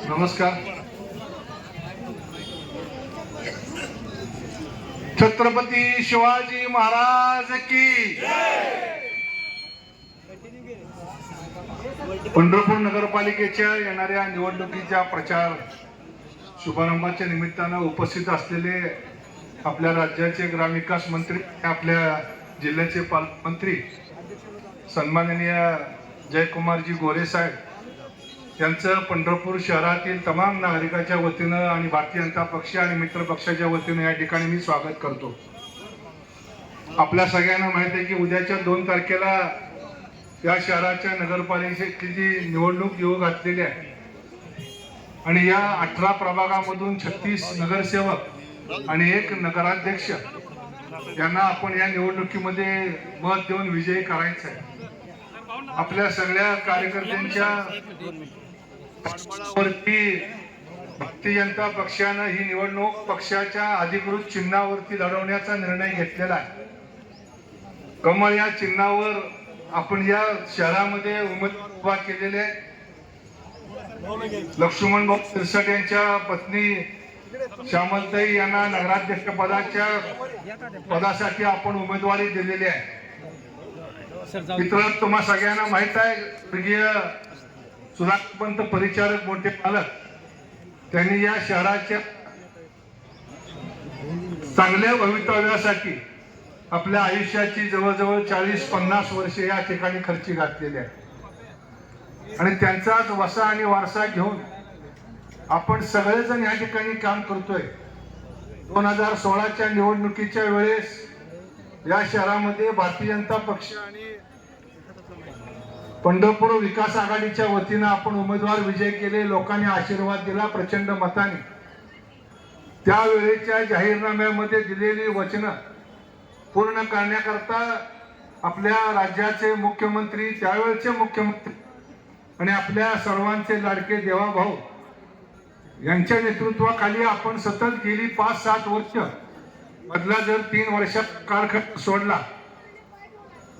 नमस्कार. छत्रपती शिवाजी महाराज की. पंढरपूर नगरपालिकेच्या येणाऱ्या निवडणुकीच्या प्रचार शुभारंभाच्या निमित्तानं उपस्थित असलेले आपल्या राज्याचे ग्रामविकास मंत्री, आपल्या जिल्ह्याचे पालकमंत्री सन्माननीय जयकुमारजी गोरे साहेब यांचं पंढरपूर शहरातील तमाम नागरिकांच्या वतीनं आणि भारतीय जनता पक्ष आणि मित्र पक्षाच्या वतीनं या ठिकाणी मी स्वागत करतो. आपल्या सगळ्यांना माहिती आहे की उद्याच्या 2 तारखेला या शहराच्या नगरपालिकेची जी निवडणूक येऊ घातलेली आहे आणि या 18 प्रभागामधून 36 नगरसेवक आणि 1 नगराध्यक्ष यांना आपण या निवडणुकीमध्ये मत देऊन विजयी करायचं आहे. आपल्या सगळ्या कार्यकर्त्यांच्या पाठबळावरती भारतीय जनता पक्षानं ही निवडणूक पक्षाच्या अधिकृत चिन्हावरती लढवण्याचा निर्णय घेतलेला आहे. कमळ या चिन्हावर आपण या शहरामध्ये उमेदवार उभा केलेले लक्ष्मण भाऊ सिरसट यांच्या पत्नी श्यामलताई यांना नगराध्यक्ष पदासाठी आपण उमेदवारी दिलेली आहे. मित्र, तुम्हा सगळ्यांना माहित आहे स्वर्गीय सुधाकरपंत परिचारक मोठे पालक त्यांनी या शहराच्या चांगल्या भवितव्यासाठी आपल्या आयुष्याची जवळजवळ 40-50 वर्षे या ठिकाणी खर्ची घातलेली आहे आणि त्यांचाच वसा आणि वारसा घेऊन आपण सगळेजण या ठिकाणी काम करतोय. 2016च्या निवडणुकीच्या वेळेस या शहरामध्ये भारतीय जनता पक्ष आणि पंढरपूर विकास आघाडीच्या वतीनं आपण उमेदवार विजय केले. लोकांनी आशीर्वाद दिला प्रचंड मताने. त्यावेळेच्या जाहीरनाम्यामध्ये दिलेली वचनं पूर्ण करण्याकरता आपल्या राज्याचे मुख्यमंत्री, त्यावेळेचे मुख्यमंत्री आणि आपल्या सर्वांचे लाडके देवाभाऊ यांच्या नेतृत्वाखाली आपण सतत गेली 5-7 वर्ष, मधला जर 3 वर्षात कालखंड सोडला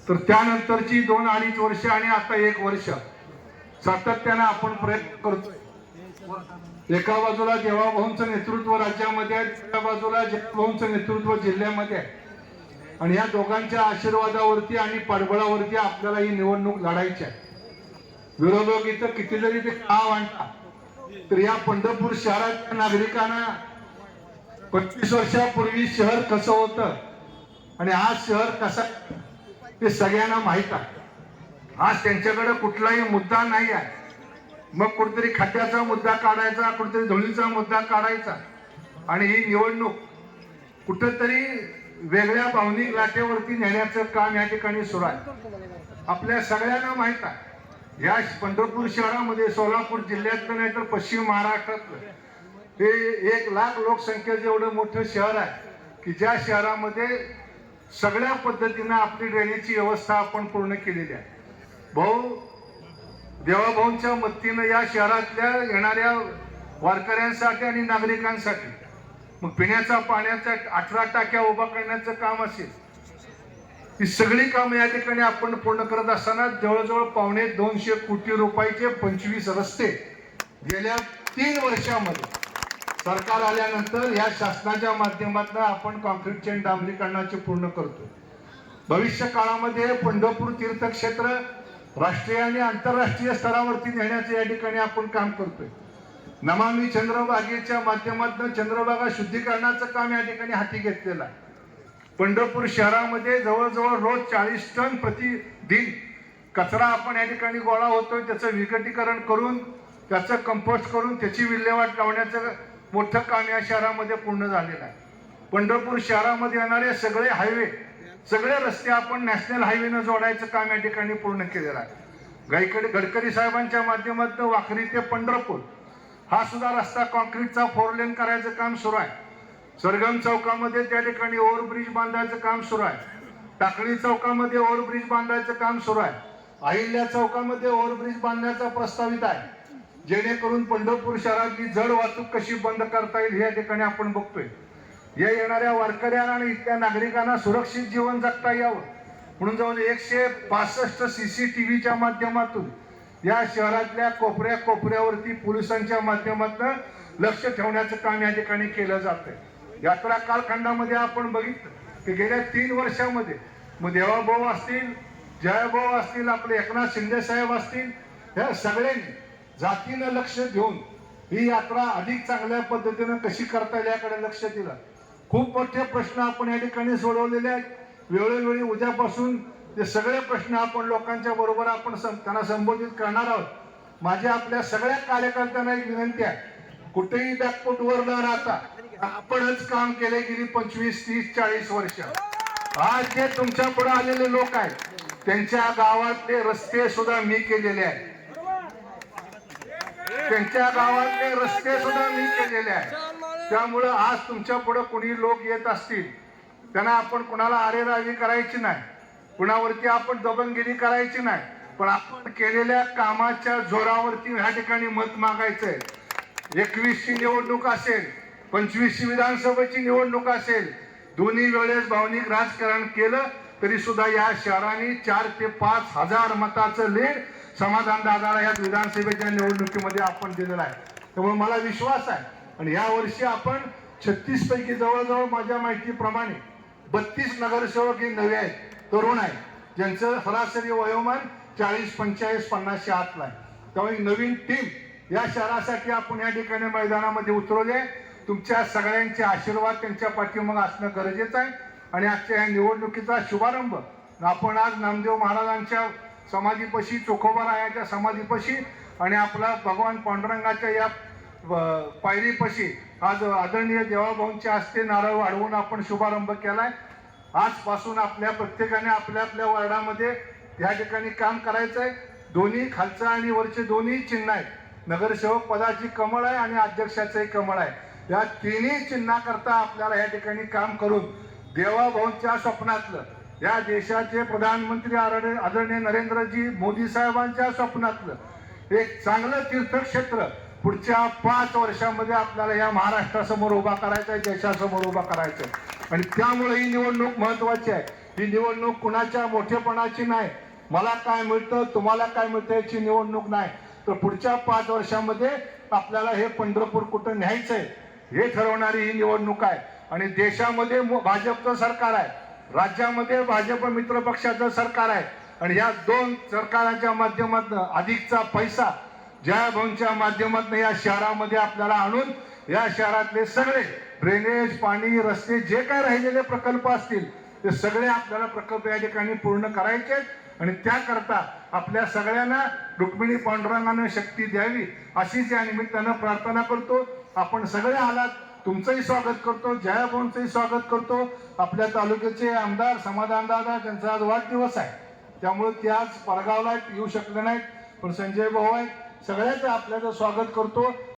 तर त्यानंतरची 2-2.5 वर्ष आणि आता 1 वर्ष सातत्यानं आपण प्रयत्न करतोय. एका बाजूला देवाभाऊंचं नेतृत्व राज्यामध्ये आहे, दुसऱ्या बाजूला जयभाऊंचं नेतृत्व जिल्ह्यामध्ये आहे आणि या दोघांच्या आशीर्वादावरती आणि पाठबळावरती आपल्याला ही निवडणूक लढायची आहे. विरोधक इथं किती जरी ते नाव आणतात तर या पंढरपूर शहराच्या नागरिकांना 25 वर्षापूर्वी शहर कसं होतं आणि आज शहर कसं ते सगळ्यांना माहित आहे. आज त्यांच्याकडे कुठलाही मुद्दा नाही आहे. मग कुठेतरी खड्ड्याचा मुद्दा काढायचा, कुठेतरी धुळीचा मुद्दा काढायचा आणि ही निवडणूक कुठेतरी वेगळ्या भावनिक लाटेवरती नेण्याचं काम या ठिकाणी सुरू आहे. आपल्या सगळ्यांना माहित आहे या पंढरपूर शहरामध्ये, सोलापूर जिल्ह्यातलं नाही तर पश्चिम महाराष्ट्रातलं हे 1 लाख लोकसंख्येचं एवढं मोठं शहर आहे की ज्या शहरामध्ये सगळ्या पद्धतीनं आपली ड्रेनेजची व्यवस्था आपण पूर्ण केलेली आहे. भाऊ देवाभाऊंच्या मदतीनं या शहरातल्या येणाऱ्या वारकऱ्यांसाठी आणि नागरिकांसाठी मग पिण्याचा पाण्याचा 18 टाक्या उभा करण्याचं काम असेल, ही सगळी कामं या ठिकाणी आपण पूर्ण करत असताना जवळजवळ 250 कोटी रुपयाचे 25 रस्ते गेल्या 3 वर्षामध्ये सरकार आल्यानंतर या शासनाच्या माध्यमातून आपण कॉन्क्रीटचे आणि डांबरीकरणाचे पूर्ण करतोय. भविष्य काळामध्ये पंढरपूर तीर्थक्षेत्र राष्ट्रीय आणि आंतरराष्ट्रीय स्तरावरती नेण्याचे या ठिकाणी आपण काम करतोय. नमामि चंद्रभागेच्या माध्यमातून चंद्रभागा शुद्धीकरणाचं काम या ठिकाणी हाती घेतलेलं आहे. पंढरपूर शहरामध्ये जवळजवळ रोज 40 टन प्रतिदिन कचरा आपण या ठिकाणी गोळा होतोय. त्याचं विघटीकरण करून, त्याचं कंपोस्ट करून त्याची विल्हेवाट लावण्याचं मोठं काम या शहरामध्ये पूर्ण झालेलं आहे. पंढरपूर शहरामध्ये येणारे सगळे हायवे, सगळे रस्ते आपण नॅशनल हायवेनं जोडायचं काम या ठिकाणी पूर्ण केलेलं आहे. गडकरी साहेबांच्या माध्यमातून वाखरी ते पंढरपूर हा सुद्धा रस्ता कॉन्क्रीटचा 4 लेन करायचं काम सुरू आहे. सरगम चौकामध्ये त्या ठिकाणी ओव्हरब्रिज बांधायचं काम सुरू आहे. टाकळी चौकामध्ये ओव्हरब्रिज बांधायचं काम सुरू आहे. अहिल्या चौकामध्ये ओव्हरब्रिज बांधण्याचा प्रस्तावित आहे जेणेकरून पंढरपूर शहरातली जड वाहतूक कशी बंद करता येईल या ठिकाणी आपण बघतोय. या येणाऱ्या वारकऱ्यांना आणि इथल्या नागरिकांना सुरक्षित जीवन जगता यावं म्हणून जवळ 165 CCTVच्या माध्यमातून या शहरातल्या कोपऱ्या कोपऱ्यावरती पोलिसांच्या माध्यमातून लक्ष ठेवण्याचं काम या ठिकाणी केलं जातंय। यात्रा कालखंडामध्ये आपण बघितलं की गेल्या 3 वर्षामध्ये मग देवाभाऊ असतील, जयभाऊ असतील, आपले एकनाथ शिंदे साहेब असतील, या सगळ्यांनी जातीनं लक्ष देऊन ही यात्रा अधिक चांगल्या पद्धतीनं कशी करता येईल याकडे लक्ष दिलं। खूप मोठे प्रश्न आपण या ठिकाणी सोडवलेले आहेत। वेळोवेळी उद्यापासून ते सगळे प्रश्न आपण लोकांच्या बरोबर आपण त्यांना संबोधित करणार आहोत। माझ्या आपल्या सगळ्या कार्यकर्त्यांना एक विनंती आहे, कुठेही बॅकफूटवर न राहता आपणच काम केले गेली 25, 30, 40 वर्ष। आज जे तुमच्या पुढे आलेले लोक आहेत त्यांच्या गावातले रस्ते सुद्धा मी केलेले आहेत, त्यांच्या गावातले रस्ते सुद्धा मी केलेले आहेत। त्यामुळे आज तुमच्या पुढे कोणी लोक येत असतील त्यांना आपण कुणाला आरेरावी करायची नाही, कुणावरती आपण दबंगगिरी करायची नाही, पण आपण केलेल्या कामाच्या जोरावरती ह्या ठिकाणी मत मागायचंय। 21ची निवडणूक असेल, 25ची विधानसभेची निवडणूक असेल, दोन्ही वेळेस भावनिक राजकारण केलं तरी सुद्धा या शहराने 4 ते 5 हजार मताचं लीड समाधान दादाला या विधानसभेच्या निवडणुकीमध्ये आपण दिलेला आहे। त्यामुळे मला विश्वास आहे आणि या वर्षी आपण 36 पैकी जवळजवळ माझ्या माहितीप्रमाणे 32 नगरसेवक हे नवे आहेत, तरुण आहेत, ज्यांचं सरासरी वयोमान 40, 45, 50च्या आतला आहे। त्यामुळे नवीन टीम या शहरासाठी आपण या ठिकाणी मैदानामध्ये उतरवले। तुमच्या सगळ्यांचे आशीर्वाद त्यांच्या पाठीमागे असणं गरजेचं आहे आणि आजच्या या निवडणुकीचा शुभारंभ आपण आज नामदेव महाराजांच्या समाधीपाशी, चोखोबारायाच्या समाधीपाशी आणि आपला भगवान पांडुरंगाच्या या पायरीपाशी आज आदरणीय देवाभाऊंच्या हस्ते नारळ वाढवून आपण शुभारंभ केलाय। आजपासून आपल्या प्रत्येकाने आपल्या आपल्या वार्डामध्ये या ठिकाणी काम करायचं आहे। दोन्ही खालचं आणि वरचे दोन्ही चिन्ह आहेत, नगरसेवक पदाची कमळ आहे आणि अध्यक्षाचंही कमळ आहे। या तिन्ही चिन्हाकरता आपल्याला या ठिकाणी काम करून देवाभाऊंच्या स्वप्नातलं, या देशाचे प्रधानमंत्री आदरणीय नरेंद्रजी मोदी साहेबांच्या स्वप्नातलं एक चांगलं तीर्थक्षेत्र पुढच्या 5 वर्षामध्ये आपल्याला या महाराष्ट्रासमोर उभा करायचा आहे, देशासमोर उभा करायचा आहे। आणि त्यामुळे ही निवडणूक महत्वाची आहे। ही निवडणूक कुणाच्या मोठेपणाची नाही, मला काय मिळतं तुम्हाला काय मिळतं याची निवडणूक नाही, तर पुढच्या 5 वर्षामध्ये आपल्याला हे पंढरपूर कुठं न्यायचंय हे ठरवणारी ही निवडणूक आहे। आणि देशामध्ये भाजपचं सरकार आहे, राज्यामध्ये भाजप मित्र पक्षाचं सरकार आहे आणि या 2 सरकारांच्या माध्यमातून अधिकचा पैसा जयभाऊंच्या माध्यमातून या शहरामध्ये आपल्याला आणून या शहरातले सगळे ड्रेनेज, पाणी, रस्ते जे काय राहिलेले प्रकल्प असतील ते सगळे आपल्याला प्रकल्प या ठिकाणी पूर्ण करायचे आहेत। आणि त्याकरता आपल्या सगळ्यांना रुक्मिणी पांडुरंगानं शक्ती द्यावी अशीच या निमित्तानं प्रार्थना करतो। आपण सगळे आलात, तुमचंही स्वागत करतो, जयभाऊंचंही स्वागत करतो। आपल्या तालुक्याचे आमदार समाधान दादा, त्यांचा आज वाढदिवस आहे, त्यामुळे ते आज परगावला येऊ शकले नाहीत, पण संजय भाऊ आहेत, सगळ्याच आपल्याचं स्वागत करतो।